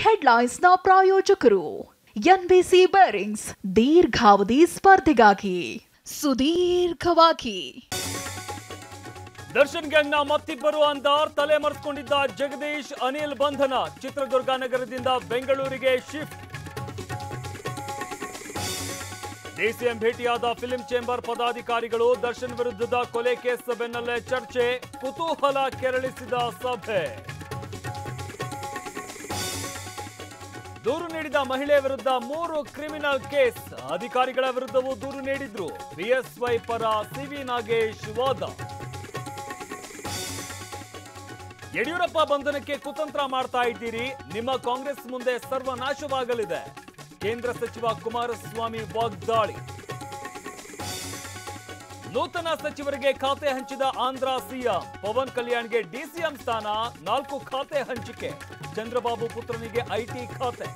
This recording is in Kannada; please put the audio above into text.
ಹೆಡ್ಲೈನ್ಸ್ನ ಪ್ರಾಯೋಜಕರು ಎನ್ಬಿಸಿ ಬೇರಿಂಗ್ಸ್ ದೀರ್ಘಾವಧಿ ಸ್ಪರ್ಧೆಗಾಗಿ ಸುದೀರ್ಘವಾಗಿ. ದರ್ಶನ್ ಗ್ಯಾಂಗ್ನ ಮತ್ತಿಬ್ಬರು ಅಂಧಾರ್ ತಲೆ ಮರೆಸಿಕೊಂಡಿದ್ದ ಜಗದೀಶ್ ಅನಿಲ್ ಬಂಧನ. ಚಿತ್ರದುರ್ಗ ನಗರದಿಂದ ಬೆಂಗಳೂರಿಗೆ ಶಿಫ್ಟ್. ಡಿಸಿಎಂ ಭೇಟಿಯಾದ ಫಿಲ್ಮ್ ಚೇಂಬರ್ ಪದಾಧಿಕಾರಿಗಳು. ದರ್ಶನ್ ವಿರುದ್ಧದ ಕೊಲೆ ಕೇಸ್ ಬೆನ್ನಲ್ಲೇ ಚರ್ಚೆ. ಕುತೂಹಲ ಕೆರಳಿಸಿದ ಸಭೆ. ದೂರು ನೀಡಿದ ಮಹಿಳೆ ವಿರುದ್ಧ 3 ಕ್ರಿಮಿನಲ್ ಕೇಸ್. ಅಧಿಕಾರಿಗಳ ವಿರುದ್ಧವೂ ದೂರು ನೀಡಿದ್ರು. ಬಿಎಸ್ವೈ ಪರ ಸಿವಿ ನಾಗೇಶ್ ವಾದ. ಯಡಿಯೂರಪ್ಪ ಬಂಧನಕ್ಕೆ ಕುತಂತ್ರ ಮಾಡ್ತಾ ಇದ್ದೀರಿ, ನಿಮ್ಮ ಕಾಂಗ್ರೆಸ್ ಮುಂದೆ ಸರ್ವನಾಶವಾಗಲಿದೆ. ಕೇಂದ್ರ ಸಚಿವ ಕುಮಾರಸ್ವಾಮಿ ವಾಗ್ದಾಳಿ. ನೂತನ ಸಚಿವರಿಗೆ ಖಾತೆ ಹಂಚಿದ ಆಂಧ್ರ ಸಿಎಂ. ಪವನ್ ಕಲ್ಯಾಣ್ಗೆ ಡಿಸಿಎಂ ಸ್ಥಾನ, 4 ಖಾತೆ ಹಂಚಿಕೆ. ಚಂದ್ರಬಾಬು ಪುತ್ರನಿಗೆ ಐಟಿ ಖಾತೆ.